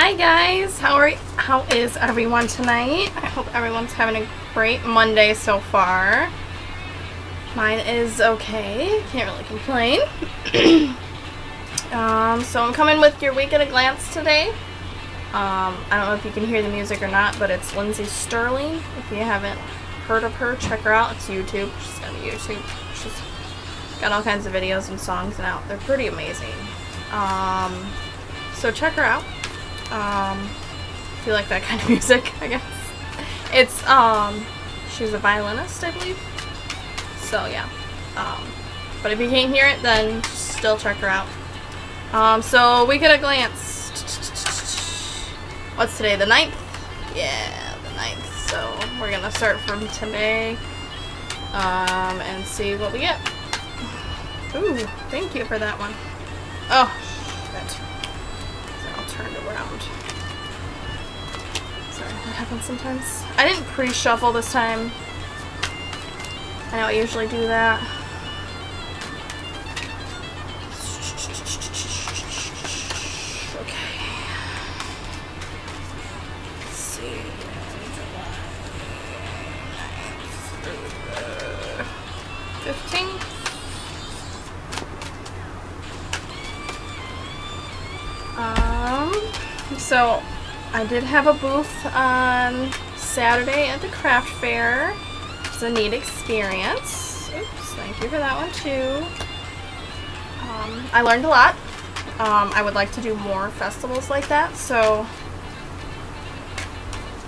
Hi guys, how is everyone tonight? I hope everyone's having a great Monday so far. Mine is okay, can't really complain. So I'm coming with your week at a glance today. I don't know if you can hear the music or not, but it's Lindsay Sterling. If you haven't heard of her, check her out. It's YouTube. She's got a YouTube. She's got all kinds of videos and songs out. They're pretty amazing. So check her out. If you like that kind of music, I guess. It's, she's a violinist, I believe. So, yeah. But if you can't hear it, then still check her out. So, week at a glance. What's today, the 9th? Yeah, the 9th. So, we're gonna start from today, and see what we get. Ooh, thank you for that one. Oh, shit. Turned around. Sorry, that happens sometimes. I didn't pre-shuffle this time. I know I usually do that. Okay. Let's see. July 15th. So I did have a booth on Saturday at the craft fair. It was a neat experience. Oops, thank you for that one too. I learned a lot. I would like to do more festivals like that, so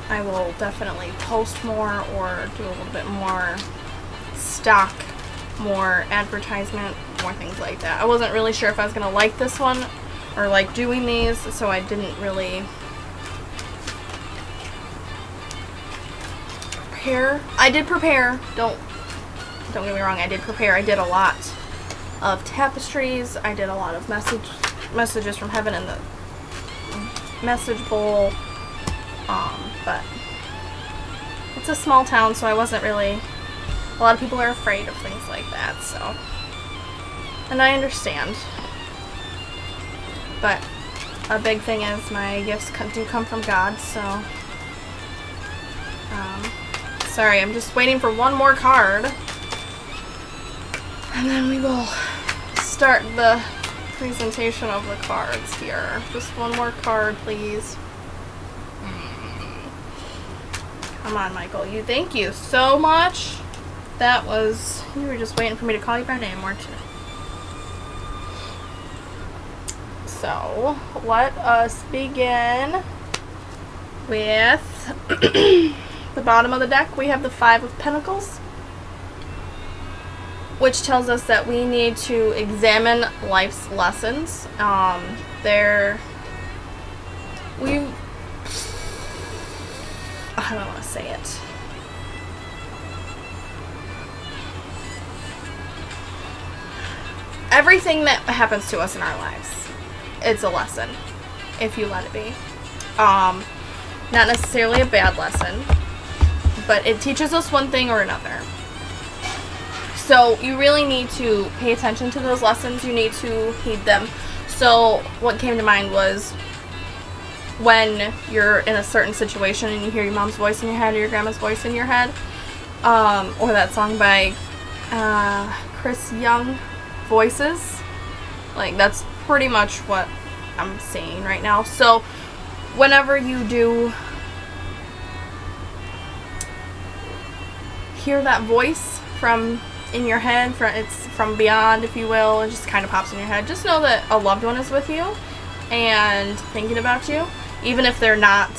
I will definitely post more or do a little bit more stock, more advertisement, more things like that. I wasn't really sure if I was going to like this one or like doing these, so I didn't really prepare. I did prepare. Don't get me wrong. I did prepare. I did a lot of tapestries. I did a lot of messages from heaven in the message bowl. But it's a small town, so I wasn't really. A lot of people are afraid of things like that. So, and I understand. But a big thing is my gifts do come from God, so sorry, I'm just waiting for one more card and then we will start the presentation of the cards here. Just one more card, please. Come on, Michael. Thank you so much. You were just waiting for me to call you by name, weren't you? So, let us begin with the bottom of the deck. We have the 5 of Pentacles, which tells us that we need to examine life's lessons. I don't want to say it. Everything that happens to us in our lives, it's a lesson, if you let it be. Not necessarily a bad lesson, but it teaches us one thing or another. So you really need to pay attention to those lessons. You need to heed them. So what came to mind was when you're in a certain situation and you hear your mom's voice in your head or your grandma's voice in your head, or that song by Chris Young, Voices. Like, that's pretty much what I'm saying right now. So whenever you do hear that voice from in your head, it's from beyond, if you will, it just kind of pops in your head, just know that a loved one is with you and thinking about you. Even if they're not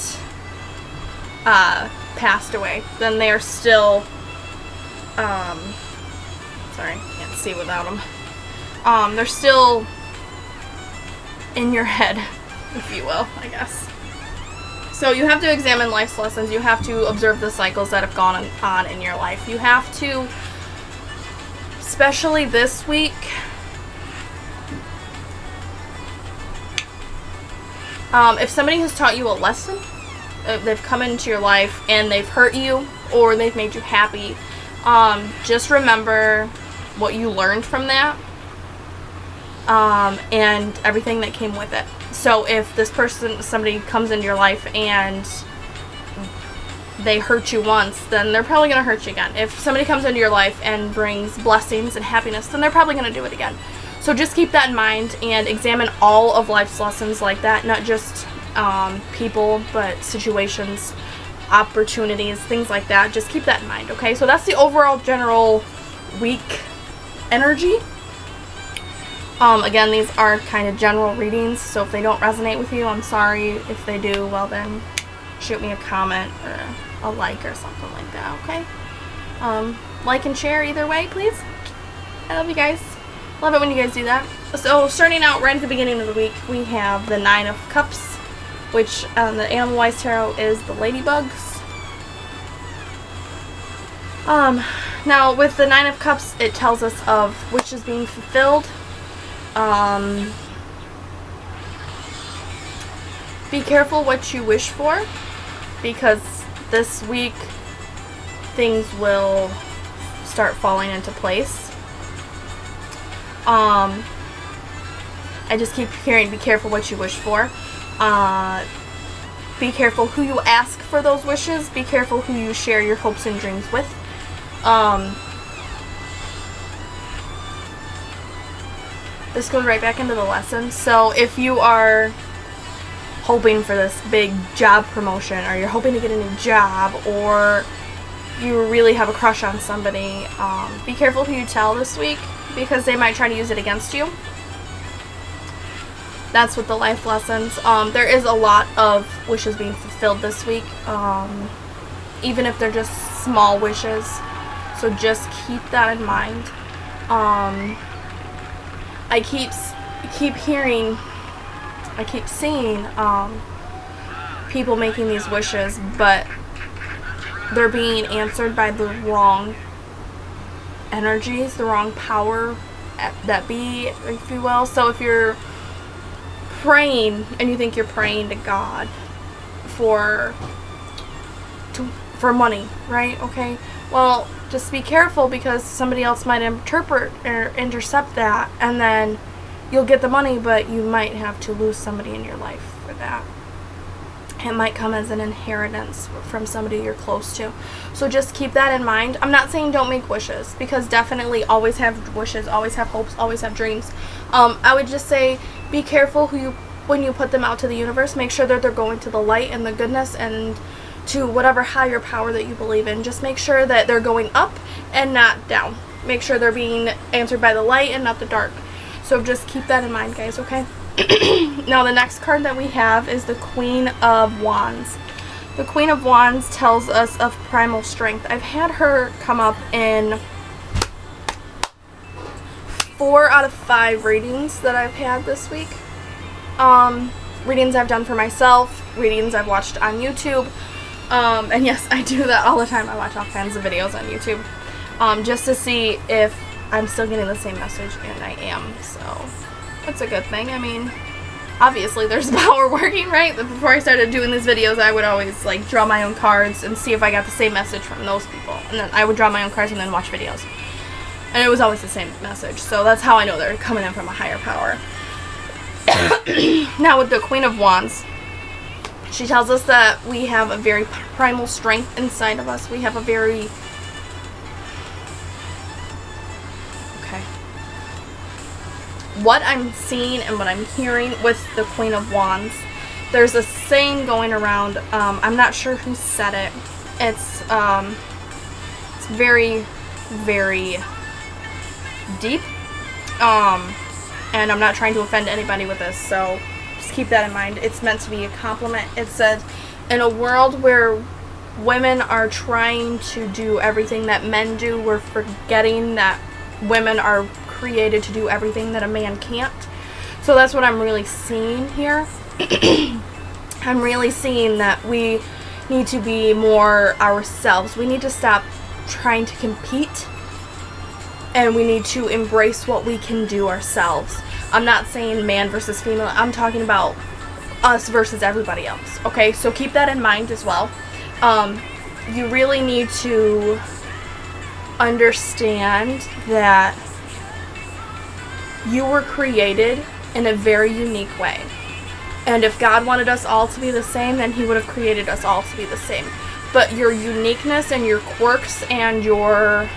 passed away, then they're still sorry, can't see without them. They're still in your head, if you will, I guess. So you have to examine life's lessons. You have to observe the cycles that have gone on in your life. You have to, especially this week, if somebody has taught you a lesson, they've come into your life and they've hurt you or they've made you happy, just remember what you learned from that and everything that came with it. So if somebody comes into your life and they hurt you once, then they're probably going to hurt you again. If somebody comes into your life and brings blessings and happiness, then they're probably going to do it again. So just keep that in mind and examine all of life's lessons like that, not just people, but situations, opportunities, things like that. Just keep that in mind, okay? So that's the overall general week energy. Again, these are kind of general readings, so if they don't resonate with you, I'm sorry. If they do, well then, shoot me a comment or a like or something like that, okay? Like and share either way, please. I love you guys. Love it when you guys do that. So starting out right at the beginning of the week, we have the 9 of Cups, which on the Animal Wise Tarot is the ladybugs. Now with the 9 of Cups, it tells us of wishes being fulfilled. Be careful what you wish for, because this week things will start falling into place. I just keep hearing, be careful what you wish for. Be careful who you ask for those wishes. Be careful who you share your hopes and dreams with. This goes right back into the lesson. So if you are hoping for this big job promotion, or you're hoping to get a new job, or you really have a crush on somebody, be careful who you tell this week, because they might try to use it against you. That's what the life lessons. There is a lot of wishes being fulfilled this week, even if they're just small wishes. So just keep that in mind. I keep hearing, I keep seeing people making these wishes, but they're being answered by the wrong energies, the wrong power that be, if you will. So if you're praying and you think you're praying to God for money, right? Okay, well, just be careful, because somebody else might interpret or intercept that, and then you'll get the money, but you might have to lose somebody in your life for that. It might come as an inheritance from somebody you're close to. So just keep that in mind. I'm not saying don't make wishes, because definitely always have wishes, always have hopes, always have dreams. I would just say be careful when you put them out to the universe. Make sure that they're going to the light and the goodness and to whatever higher power that you believe in. Just make sure that they're going up and not down. Make sure they're being answered by the light and not the dark. So just keep that in mind, guys, okay? Now the next card that we have is the Queen of Wands. The Queen of Wands tells us of primal strength. I've had her come up in 4 out of 5 readings that I've had this week. Readings I've done for myself, readings I've watched on YouTube. And yes, I do that all the time. I watch all kinds of videos on YouTube, just to see if I'm still getting the same message, and I am, so that's a good thing. I mean, obviously there's power working, right? But before I started doing these videos, I would always like draw my own cards and see if I got the same message from those people, and then I would draw my own cards and then watch videos, and it was always the same message. So that's how I know they're coming in from a higher power. Now with the Queen of Wands, she tells us that we have a very primal strength inside of us. We have a very... Okay. What I'm seeing and what I'm hearing with the Queen of Wands, there's a saying going around, I'm not sure who said it. It's very, very deep. And I'm not trying to offend anybody with this, so just keep that in mind. It's meant to be a compliment. It said, in a world where women are trying to do everything that men do, we're forgetting that women are created to do everything that a man can't. So that's what I'm really seeing here. I'm really seeing that we need to be more ourselves. We need to stop trying to compete, and we need to embrace what we can do ourselves. I'm not saying man versus female. I'm talking about us versus everybody else. Okay, so keep that in mind as well. You really need to understand that You were created in a very unique way. And if God wanted us all to be the same, then he would have created us all to be the same. But your uniqueness and your quirks and your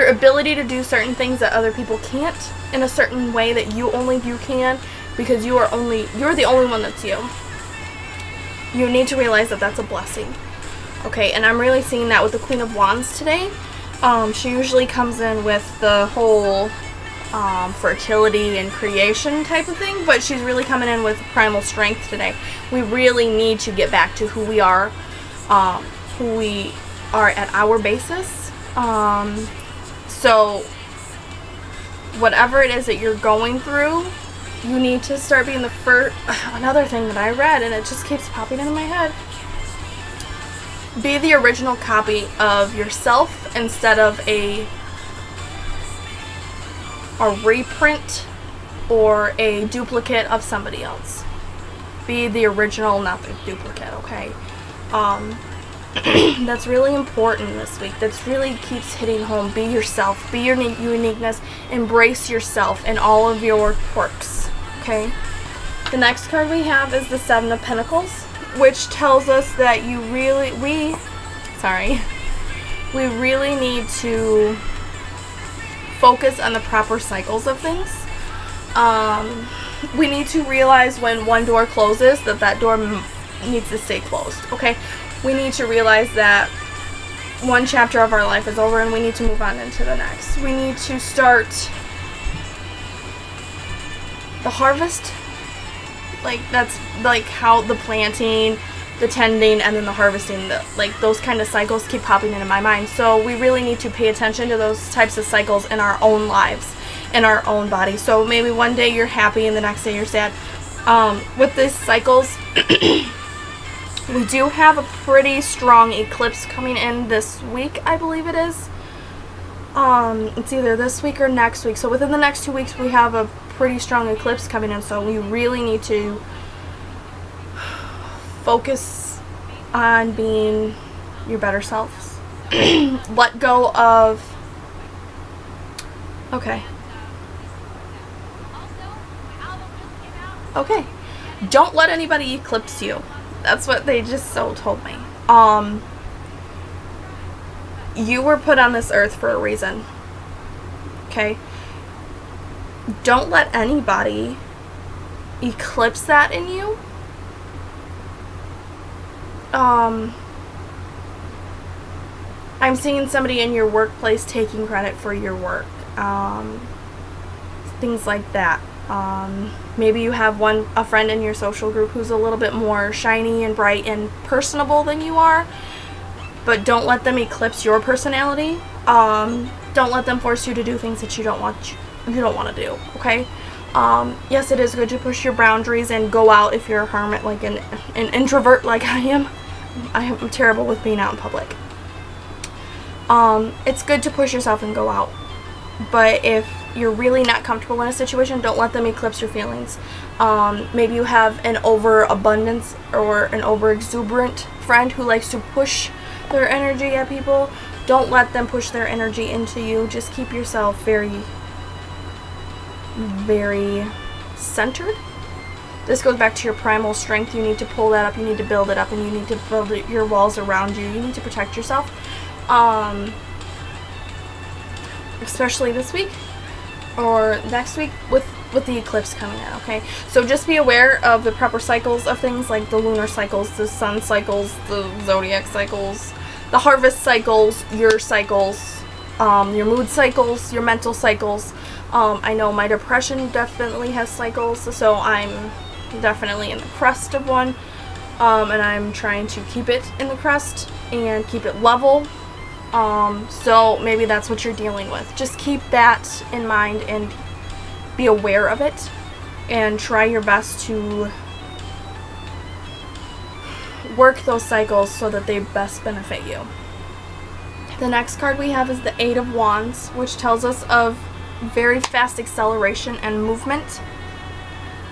ability to do certain things that other people can't in a certain way that only you can, because you're the only one that's you. You need to realize that that's a blessing. Okay, and I'm really seeing that with the Queen of Wands today. She usually comes in with the whole fertility and creation type of thing, but she's really coming in with primal strength today. We really need to get back to who we are at our basis. So whatever it is that you're going through, you need to start being the first. Another thing that I read, and it just keeps popping into my head. Be the original copy of yourself instead of a reprint or a duplicate of somebody else. Be the original, not the duplicate, okay? That's really important this week. That's really keeps hitting home. Be yourself. Be your uniqueness. Embrace yourself and all of your quirks, okay? The next card we have is the Seven of Pentacles, which tells us that we really need to focus on the proper cycles of things. We need to realize when one door closes that door needs to stay closed, okay? We need to realize that one chapter of our life is over and we need to move on into the next. We need to start the harvest. Like, that's like how the planting, the tending, and then the harvesting, those kind of cycles keep popping into my mind. So we really need to pay attention to those types of cycles in our own lives, in our own body. So maybe one day you're happy and the next day you're sad. With these cycles, we do have a pretty strong eclipse coming in this week, I believe it is. It's either this week or next week. So within the next 2 weeks, we have a pretty strong eclipse coming in. So we really need to focus on being your better selves. Let go of... Okay. Okay. Don't let anybody eclipse you. That's what they just told me. You were put on this earth for a reason. Okay? Don't let anybody eclipse that in you. I'm seeing somebody in your workplace taking credit for your work. Things like that. Maybe you have a friend in your social group who's a little bit more shiny and bright and personable than you are, but don't let them eclipse your personality. Don't let them force you to do things that you don't want to do, okay? Yes, it is good to push your boundaries and go out if you're a hermit, like an introvert like I am. I am terrible with being out in public. It's good to push yourself and go out, but if you're really not comfortable in a situation, don't let them eclipse your feelings. Maybe you have an overabundance or an overexuberant friend who likes to push their energy at people. Don't let them push their energy into you. Just keep yourself very, very centered. This goes back to your primal strength. You need to pull that up. You need to build it up, and you need to build your walls around you. You need to protect yourself, especially this week or next week with the eclipse coming in, okay? So just be aware of the proper cycles of things, like the lunar cycles, the sun cycles, the zodiac cycles, the harvest cycles, your mood cycles, your mental cycles. I know my depression definitely has cycles, so I'm definitely in the crest of one, and I'm trying to keep it in the crest and keep it level. So maybe that's what you're dealing with. Just keep that in mind and be aware of it and try your best to work those cycles so that they best benefit you. The next card we have is the Eight of Wands, which tells us of very fast acceleration and movement.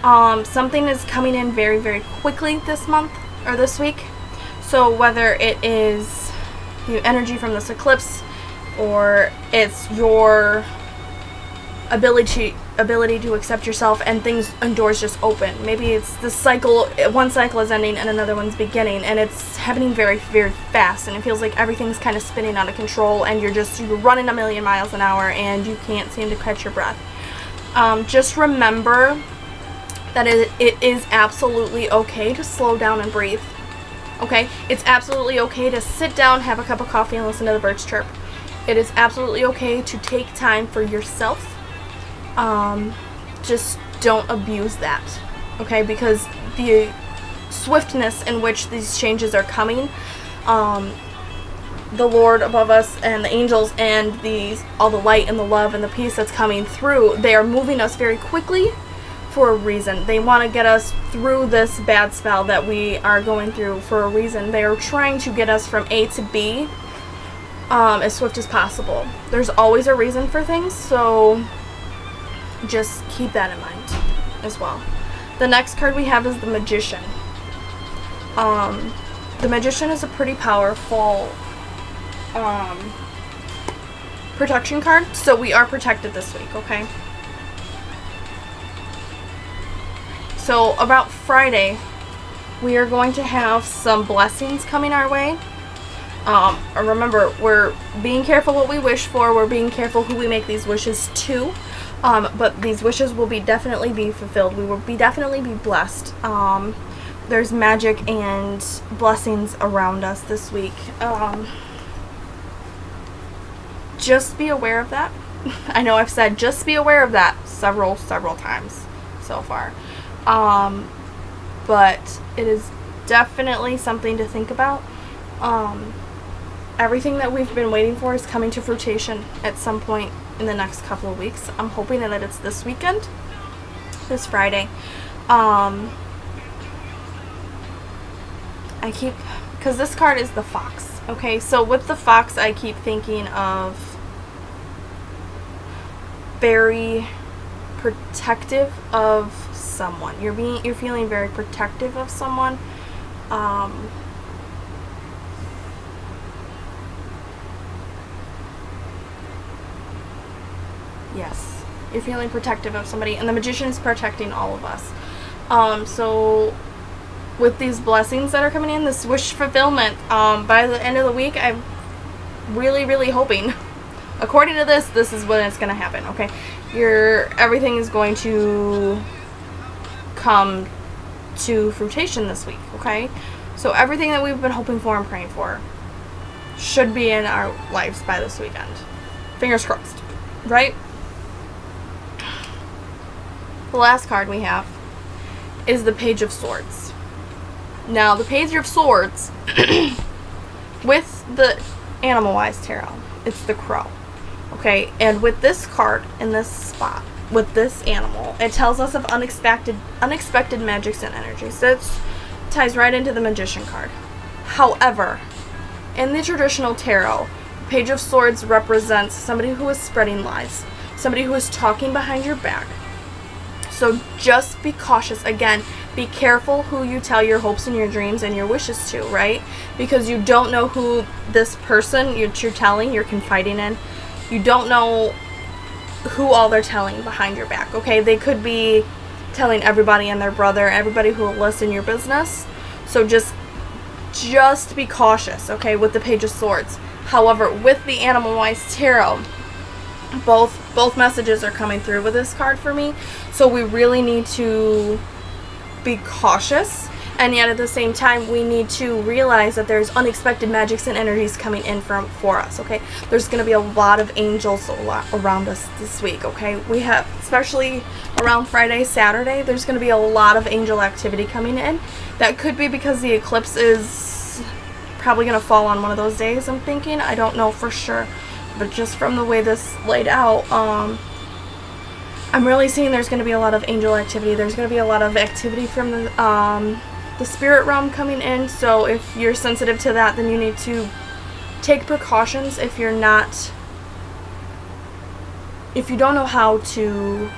Something is coming in very, very quickly this month or this week. So whether it is the energy from this eclipse, or it's your ability to accept yourself and things and doors just open. Maybe it's the cycle, one cycle is ending and another one's beginning, and it's happening very, very fast, and it feels like everything's kind of spinning out of control, and you're running a million miles an hour and you can't seem to catch your breath. Just remember that it is absolutely okay to slow down and breathe. Okay? It's absolutely okay to sit down, have a cup of coffee, and listen to the birds chirp. It is absolutely okay to take time for yourself. Just don't abuse that, okay? Because the swiftness in which these changes are coming, the Lord above us and the angels and all the light and the love and the peace that's coming through, they are moving us very quickly for a reason. They want to get us through this bad spell that we are going through for a reason. They are trying to get us from A to B as swift as possible. There's always a reason for things, so just keep that in mind as well. The next card we have is the Magician. The Magician is a pretty powerful protection card, so we are protected this week, okay? So about Friday, we are going to have some blessings coming our way. Remember, we're being careful what we wish for. We're being careful who we make these wishes to. But these wishes will definitely be fulfilled. We will definitely be blessed. There's magic and blessings around us this week. Just be aware of that. I know I've said just be aware of that several times so far. But it is definitely something to think about. Everything that we've been waiting for is coming to fruition at some point in the next couple of weeks. I'm hoping that it's this weekend, this Friday. Because this card is the fox, okay? So with the fox, I keep thinking of very protective of someone. You're feeling very protective of someone. Yes, you're feeling protective of somebody, and the Magician is protecting all of us. So with these blessings that are coming in, this wish fulfillment, by the end of the week, I'm really, really hoping, according to this is when it's going to happen, okay? Everything is going to come to fruition this week, okay? So everything that we've been hoping for and praying for should be in our lives by this weekend. Fingers crossed, right? The last card we have is the Page of Swords. Now, the Page of Swords, with the Animal Wise Tarot, it's the crow. Okay, and with this card in this spot, with this animal, it tells us of unexpected magics and energies. So it ties right into the Magician card. However, in the traditional tarot, Page of Swords represents somebody who is spreading lies, somebody who is talking behind your back. So just be cautious. Again, be careful who you tell your hopes and your dreams and your wishes to, right? Because you don't know who this person you're telling, you're confiding in. You don't know who all they're telling behind your back, okay? They could be telling everybody and their brother, everybody who will listen your business. So just be cautious, okay, with the Page of Swords. However, with the Animal Wise Tarot, both messages are coming through with this card for me. So we really need to be cautious, and yet at the same time we need to realize that there's unexpected magics and energies coming in for us, okay? There's going to be a lot of angels around us this week, okay? We have, especially around Friday, Saturday, there's going to be a lot of angel activity coming in. That could be because the eclipse is probably going to fall on one of those days, I'm thinking. I don't know for sure. But just from the way this laid out, I'm really seeing there's going to be a lot of angel activity. There's going to be a lot of activity from the spirit realm coming in. So if you're sensitive to that, then you need to take precautions. If you don't know how to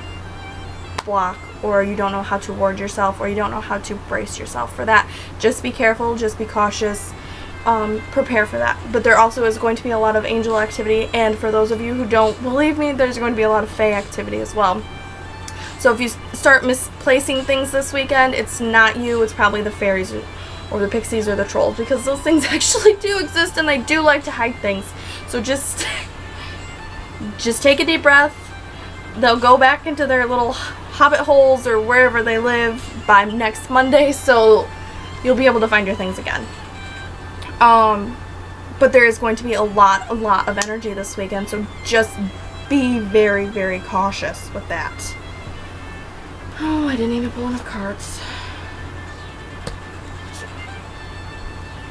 block, or you don't know how to ward yourself, or you don't know how to brace yourself for that, just be careful, just be cautious. prepare for that. But there also is going to be a lot of angel activity, and for those of you who don't believe me, there's going to be a lot of fae activity as well. So if you start misplacing things this weekend, it's not you, it's probably the fairies or the pixies or the trolls, because those things actually do exist and they do like to hide things. So just take a deep breath. They'll go back into their little hobbit holes or wherever they live by next Monday, so you'll be able to find your things again. But there is going to be a lot of energy this weekend, so just be very, very cautious with that. Oh, I didn't even pull enough cards.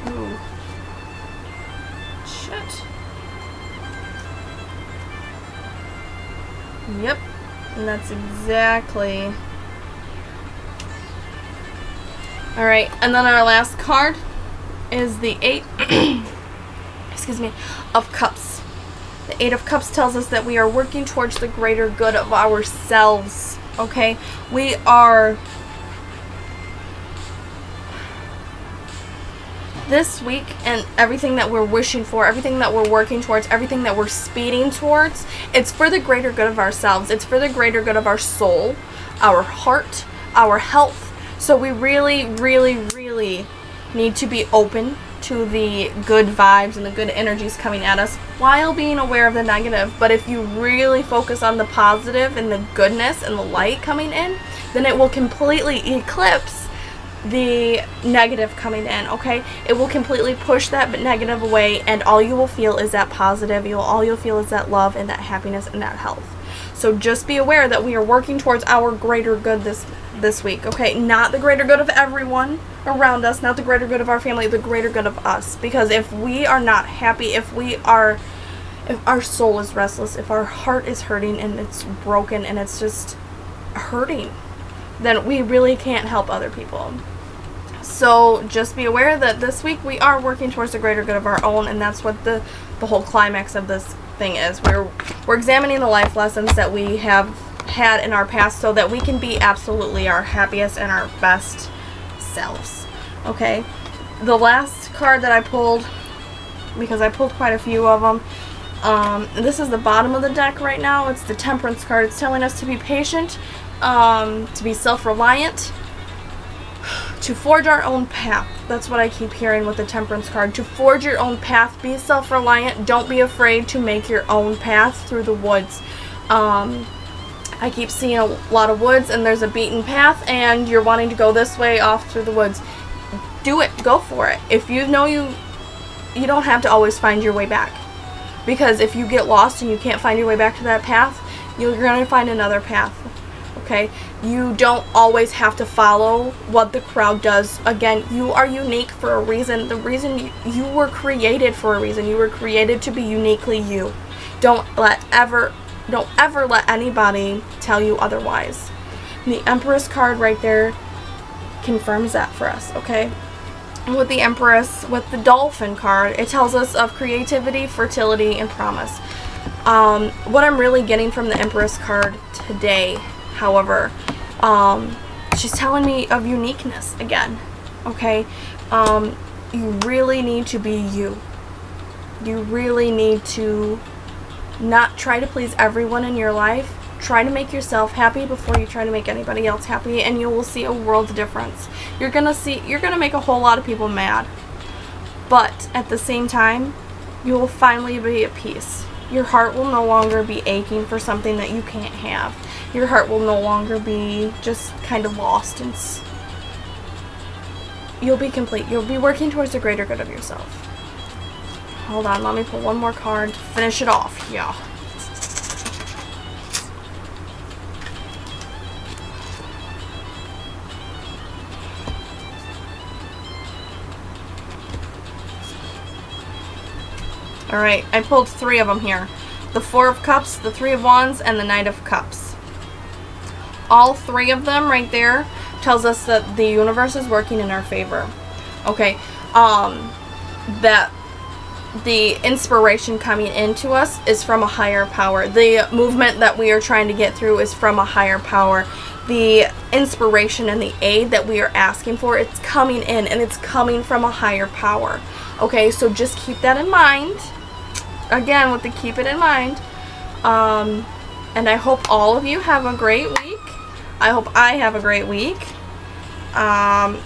Ooh. Shit. Yep. And that's exactly... Alright, and then our last card is the 8 excuse me, of Cups. The 8 of Cups tells us that we are working towards the greater good of ourselves. Okay? We are... This week, and everything that we're wishing for, everything that we're working towards, everything that we're speeding towards, it's for the greater good of ourselves. It's for the greater good of our soul, our heart, our health. So we really, really, really need to be open to the good vibes and the good energies coming at us while being aware of the negative. But if you really focus on the positive and the goodness and the light coming in, then it will completely eclipse the negative coming in, okay? It will completely push that negative away, and all you will feel is that positive. All you'll feel is that love and that happiness and that health. So just be aware that we are working towards our greater good this week, okay? Not the greater good of everyone around us, not the greater good of our family, the greater good of us. Because if we are not happy, if our soul is restless, if our heart is hurting and it's broken and it's just hurting, then we really can't help other people. So just be aware that this week we are working towards the greater good of our own, and that's what the whole climax of this thing is. We're examining the life lessons that we have had in our past so that we can be absolutely our happiest and our best selves. Okay? The last card that I pulled, because I pulled quite a few of them, this is the bottom of the deck right now. It's the Temperance card. It's telling us to be patient, to be self-reliant, to forge our own path. That's what I keep hearing with the Temperance card. To forge your own path, be self-reliant. Don't be afraid to make your own path through the woods. I keep seeing a lot of woods and there's a beaten path and you're wanting to go this way off through the woods. Do it. Go for it. If you know you don't have to always find your way back. Because if you get lost and you can't find your way back to that path, you're going to find another path. Okay? You don't always have to follow what the crowd does. Again, you are unique for a reason. The reason you were created for a reason. You were created to be uniquely you. Don't ever let anybody tell you otherwise. And the Empress card right there confirms that for us, okay? With the Empress, with the Dolphin card, it tells us of creativity, fertility, and promise. What I'm really getting from the Empress card today, however, she's telling me of uniqueness again, okay? You really need to be you. You really need to not try to please everyone in your life. Try to make yourself happy before you try to make anybody else happy, and you will see a world difference. You're gonna make a whole lot of people mad, but at the same time, you will finally be at peace. Your heart will no longer be aching for something that you can't have. Your heart will no longer be just kind of lost, and you'll be complete. You'll be working towards the greater good of yourself. Hold on, let me pull one more card to finish it off. Yeah. Alright, I pulled 3 of them here. The 4 of Cups, the 3 of Wands, and the Knight of Cups. All 3 of them right there tells us that the universe is working in our favor. Okay, that the inspiration coming into us is from a higher power. The movement that we are trying to get through is from a higher power. The inspiration and the aid that we are asking for, it's coming in, and it's coming from a higher power. Okay, so just keep that in mind. Again, with the keep it in mind. And I hope all of you have a great week. I hope I have a great week.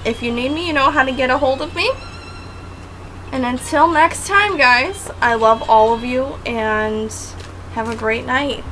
If you need me, you know how to get a hold of me. And until next time, guys, I love all of you, and have a great night.